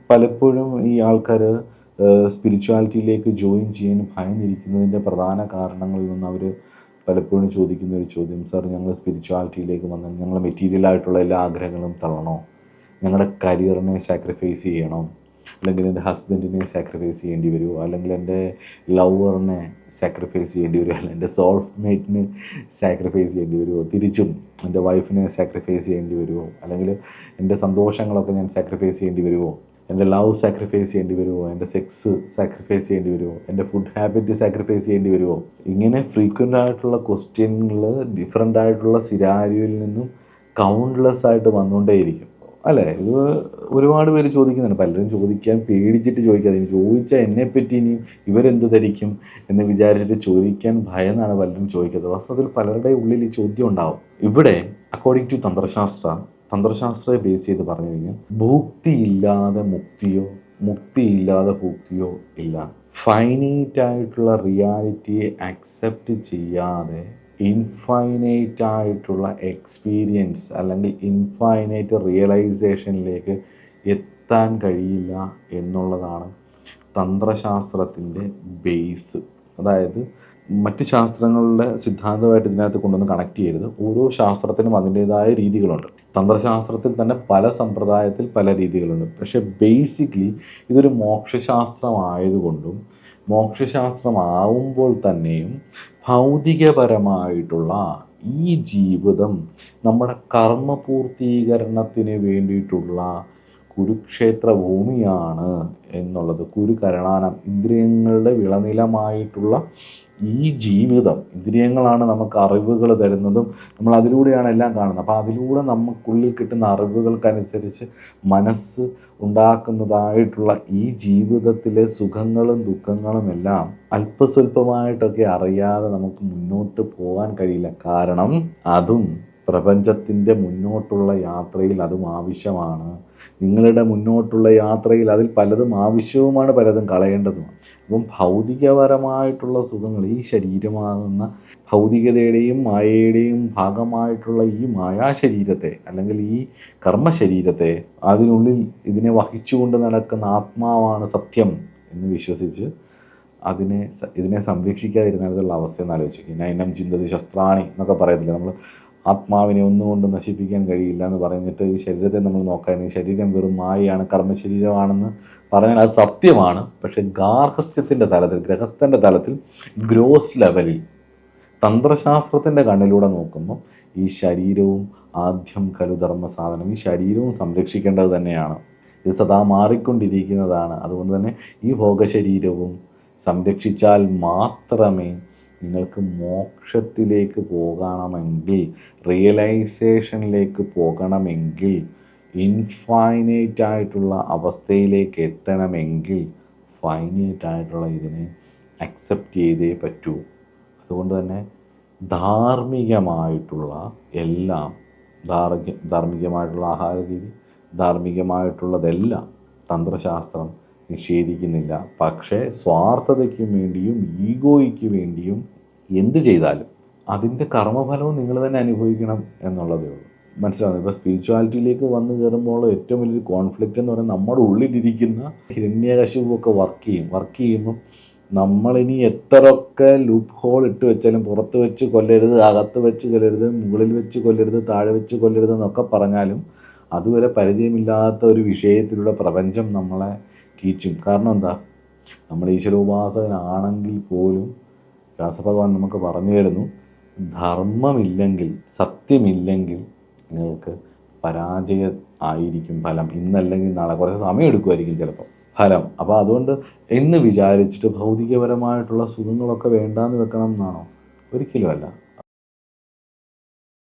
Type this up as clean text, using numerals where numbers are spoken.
പലപ്പോഴും ഈ ആൾക്കാർ സ്പിരിച്വാലിറ്റിയിലേക്ക് ജോയിൻ ചെയ്യാൻ ഭയന്നിരിക്കുന്നതിൻ്റെ പ്രധാന കാരണങ്ങളിൽ നിന്ന് അവർ പലപ്പോഴും ചോദിക്കുന്ന ഒരു ചോദ്യം, സാർ ഞങ്ങൾ സ്പിരിച്വാലിറ്റിയിലേക്ക് വന്നാൽ ഞങ്ങൾ മെറ്റീരിയലായിട്ടുള്ള എല്ലാ ആഗ്രഹങ്ങളും തള്ളണോ, ഞങ്ങളുടെ കരിയറിനെ സാക്രിഫൈസ് ചെയ്യണോ, അല്ലെങ്കിൽ എൻ്റെ ഹസ്ബൻഡിനെ സാക്രിഫൈസ് ചെയ്യേണ്ടി വരുമോ, അല്ലെങ്കിൽ എൻ്റെ ലവറിനെ സാക്രിഫൈസ് ചെയ്യേണ്ടി വരുമോ, അല്ലെങ്കിൽ എൻ്റെ സോൾമേറ്റിനെ സാക്രിഫൈസ് ചെയ്യേണ്ടി വരുമോ, തിരിച്ചും എൻ്റെ വൈഫിനെ സാക്രിഫൈസ് ചെയ്യേണ്ടി വരുമോ, അല്ലെങ്കിൽ എൻ്റെ സന്തോഷങ്ങളൊക്കെ ഞാൻ സാക്രിഫൈസ് ചെയ്യേണ്ടി വരുമോ, എൻ്റെ ലവ് സാക്രിഫൈസ് ചെയ്യേണ്ടി വരുമോ, എൻ്റെ സെക്സ് സാക്രിഫൈസ് ചെയ്യേണ്ടി വരുമോ, എൻ്റെ ഫുഡ് ഹാബിറ്റ് സാക്രിഫൈസ് ചെയ്യേണ്ടി വരുമോ. ഇങ്ങനെ ഫ്രീക്വൻ്റ് ആയിട്ടുള്ള ക്വസ്റ്റ്യനുകൾ ഡിഫറെൻ്റ് ആയിട്ടുള്ള സിനാരിയോയിൽ നിന്നും കൗണ്ട്ലെസ് ആയിട്ട് വന്നുകൊണ്ടേയിരിക്കും അല്ലേ. ഇത് ഒരുപാട് പേര് ചോദിക്കുന്നുണ്ട്. പലരും ചോദിക്കാൻ പേടിച്ചിട്ട് ചോദിക്കാതെ, ഇനി ചോദിച്ചാൽ എന്നെപ്പറ്റി ഇനിയും ഇവരെന്ത് ധരിക്കും എന്ന് വിചാരിച്ചിട്ട് ചോദിക്കാൻ ഭയന്നാണ് പലരും ചോദിക്കുന്നത്. വാസ്തവത്തിൽ പലരുടെ ഉള്ളിൽ ഈ ചോദ്യം ഉണ്ടാവും. ഇവിടെ അക്കോർഡിംഗ് ടു തന്ത്രശാസ്ത്രത്തെ ബേസ് ചെയ്ത് പറഞ്ഞു കഴിഞ്ഞാൽ ഭുക്തിയില്ലാതെ മുക്തിയോ മുക്തിയില്ലാതെ ഭുക്തിയോ ഇല്ല. ഫൈനൈറ്റ് ആയിട്ടുള്ള റിയാലിറ്റിയെ അക്സെപ്റ്റ് ചെയ്യാതെ ഇൻഫൈനൈറ്റ് ആയിട്ടുള്ള എക്സ്പീരിയൻസ് അല്ലെങ്കിൽ ഇൻഫൈനൈറ്റ് റിയലൈസേഷനിലേക്ക് എത്താൻ കഴിയില്ല എന്നുള്ളതാണ് തന്ത്രശാസ്ത്രത്തിൻ്റെ ബേസ്. അതായത് മറ്റ് ശാസ്ത്രങ്ങളുടെ സിദ്ധാന്തമായിട്ട് ഇതിനകത്ത് കൊണ്ടുവന്ന് കണക്ട് ചെയ്യരുത്. ഓരോ ശാസ്ത്രത്തിനും അതിൻ്റേതായ രീതികളുണ്ട്. തന്ത്രശാസ്ത്രത്തിൽ തന്നെ പല സമ്പ്രദായത്തിൽ പല രീതികളുണ്ട്. പക്ഷേ ബേസിക്കലി ഇതൊരു മോക്ഷശാസ്ത്രമായതുകൊണ്ടും മോക്ഷശാസ്ത്രമാവുമ്പോൾ തന്നെയും ഭൗതികപരമായിട്ടുള്ള ഈ ജീവിതം നമ്മുടെ കർമ്മപൂർത്തീകരണത്തിന് വേണ്ടിയിട്ടുള്ള കുരുക്ഷേത്ര ഭൂമിയാണ് എന്നുള്ളത്, കുരുകരണാനം, ഇന്ദ്രിയങ്ങളുടെ വിളനിലമായിട്ടുള്ള ഈ ജീവിതം, ഇന്ദ്രിയങ്ങളാണ് നമുക്ക് അറിവുകൾ തരുന്നതും നമ്മൾ അതിലൂടെയാണ് എല്ലാം കാണുന്നത്. അപ്പോൾ അതിലൂടെ നമുക്കുള്ളിൽ കിട്ടുന്ന അറിവുകൾക്കനുസരിച്ച് മനസ്സ് ഉണ്ടാക്കുന്നതായിട്ടുള്ള ഈ ജീവിതത്തിലെ സുഖങ്ങളും ദുഃഖങ്ങളും എല്ലാം അല്പസ്വല്പമായിട്ടൊക്കെ അറിയാതെ നമുക്ക് മുന്നോട്ട് പോകാൻ കഴിയില്ല. കാരണം അതും പ്രപഞ്ചത്തിൻ്റെ മുന്നോട്ടുള്ള യാത്രയിൽ അതും ആവശ്യമാണ്. നിങ്ങളുടെ മുന്നോട്ടുള്ള യാത്രയിൽ അതിൽ പലതും ആവശ്യവുമാണ്, പലതും കളയേണ്ടതുമാണ്. അപ്പം ഭൗതികപരമായിട്ടുള്ള സുഖങ്ങൾ, ഈ ശരീരമാകുന്ന ഭൗതികതയുടെയും മായയുടെയും ഭാഗമായിട്ടുള്ള ഈ മായാശരീരത്തെ അല്ലെങ്കിൽ ഈ കർമ്മശരീരത്തെ, അതിനുള്ളിൽ ഇതിനെ വഹിച്ചുകൊണ്ട് നടക്കുന്ന ആത്മാവാണ് സത്യം എന്ന് വിശ്വസിച്ച് ഇതിനെ സംരക്ഷിക്കാതിരുന്നതിലുള്ള അവസ്ഥ എന്ന് ആലോചിക്കുക. നൈനം ചിന്തതി ശസ്ത്രാണി എന്നൊക്കെ പറയത്തില്ല നമ്മൾ. ആത്മാവിനെ ഒന്നുകൊണ്ട് നശിപ്പിക്കാൻ കഴിയില്ല എന്ന് പറഞ്ഞിട്ട് ഈ ശരീരത്തെ നമ്മൾ നോക്കാൻ, ഈ ശരീരം വെറും മായയാണ്, കർമ്മശരീരമാണെന്ന് പറഞ്ഞാൽ അത് സത്യമാണ്. പക്ഷേ ഗാർഹസ്ഥ്യത്തിൻ്റെ തലത്തിൽ, ഗ്രഹസ്ഥൻ്റെ തലത്തിൽ, ഗ്രോസ് ലെവലിൽ തന്ത്രശാസ്ത്രത്തിൻ്റെ കണ്ണിലൂടെ നോക്കുമ്പോൾ ഈ ശരീരവും ആദ്യം ഖലു ധർമ്മ സാധനം, ഈ ശരീരവും സംരക്ഷിക്കേണ്ടത് തന്നെയാണ്. ഇത് സദാ മാറിക്കൊണ്ടിരിക്കുന്നതാണ്. അതുകൊണ്ട് തന്നെ ഈ ഭോഗശരീരവും സംരക്ഷിച്ചാൽ മാത്രമേ നിങ്ങൾക്ക് മോക്ഷത്തിലേക്ക് പോകണമെങ്കിൽ, റിയലൈസേഷനിലേക്ക് പോകണമെങ്കിൽ, ഇൻഫൈനൈറ്റ് ആയിട്ടുള്ള അവസ്ഥയിലേക്ക് എത്തണമെങ്കിൽ ഫൈനൈറ്റ് ആയിട്ടുള്ള ഇതിനെ അക്സെപ്റ്റ് ചെയ്തേ പറ്റൂ. അതുകൊണ്ട് തന്നെ ധാർമ്മികമായിട്ടുള്ള എല്ലാം, ധാർമ്മികമായിട്ടുള്ള ആഹാരരീതി, ധാർമ്മികമായിട്ടുള്ളതെല്ലാം തന്ത്രശാസ്ത്രം നിഷേധിക്കുന്നില്ല. പക്ഷേ സ്വാർത്ഥതയ്ക്ക് വേണ്ടിയും ഈഗോയ്ക്ക് വേണ്ടിയും എന്ത് ചെയ്താലും അതിൻ്റെ കർമ്മഫലവും നിങ്ങൾ തന്നെ അനുഭവിക്കണം എന്നുള്ളതേ ഉള്ളൂ. മനസ്സിലാവുന്നത്? ഇപ്പോൾ സ്പിരിച്വാലിറ്റിയിലേക്ക് വന്നു കയറുമ്പോൾ ഏറ്റവും വലിയൊരു കോൺഫ്ലിക്റ്റ് എന്ന് പറയുന്നത് നമ്മുടെ ഉള്ളിലിരിക്കുന്ന ഹിരണ്യകശിപുവൊക്കെ വർക്ക് ചെയ്യുമ്പം നമ്മളിനി എത്രയൊക്കെ ലൂപ്പ് ഹോൾ ഇട്ട് വെച്ചാലും, പുറത്ത് വെച്ച് കൊല്ലരുത്, അകത്ത് വെച്ച് കൊല്ലരുത്, മുകളിൽ വെച്ച് കൊല്ലരുത്, താഴെ വെച്ച് കൊല്ലരുത് എന്നൊക്കെ പറഞ്ഞാലും അതുവരെ പരിചയമില്ലാത്ത ഒരു വിഷയത്തിലൂടെ പ്രപഞ്ചം നമ്മളെ കീച്ചും. കാരണം എന്താ? നമ്മൾ ഈശ്വരോപാസകനാണെങ്കിൽ പോലും വ്യാസഭഗവാൻ നമുക്ക് പറഞ്ഞു തരുന്നു, ധർമ്മമില്ലെങ്കിൽ, സത്യമില്ലെങ്കിൽ നിങ്ങൾക്ക് പരാജയം ആയിരിക്കും ഫലം. ഇന്നല്ലെങ്കിൽ നാളെ, കുറച്ച് സമയം എടുക്കുമായിരിക്കും ചിലപ്പോൾ ഫലം. അപ്പോൾ അതുകൊണ്ട് എന്ന് വിചാരിച്ചിട്ട് ഭൗതികപരമായിട്ടുള്ള സുഖങ്ങളൊക്കെ വേണ്ടാന്ന് വെക്കണം എന്നാണോ? ഒരിക്കലുമല്ല.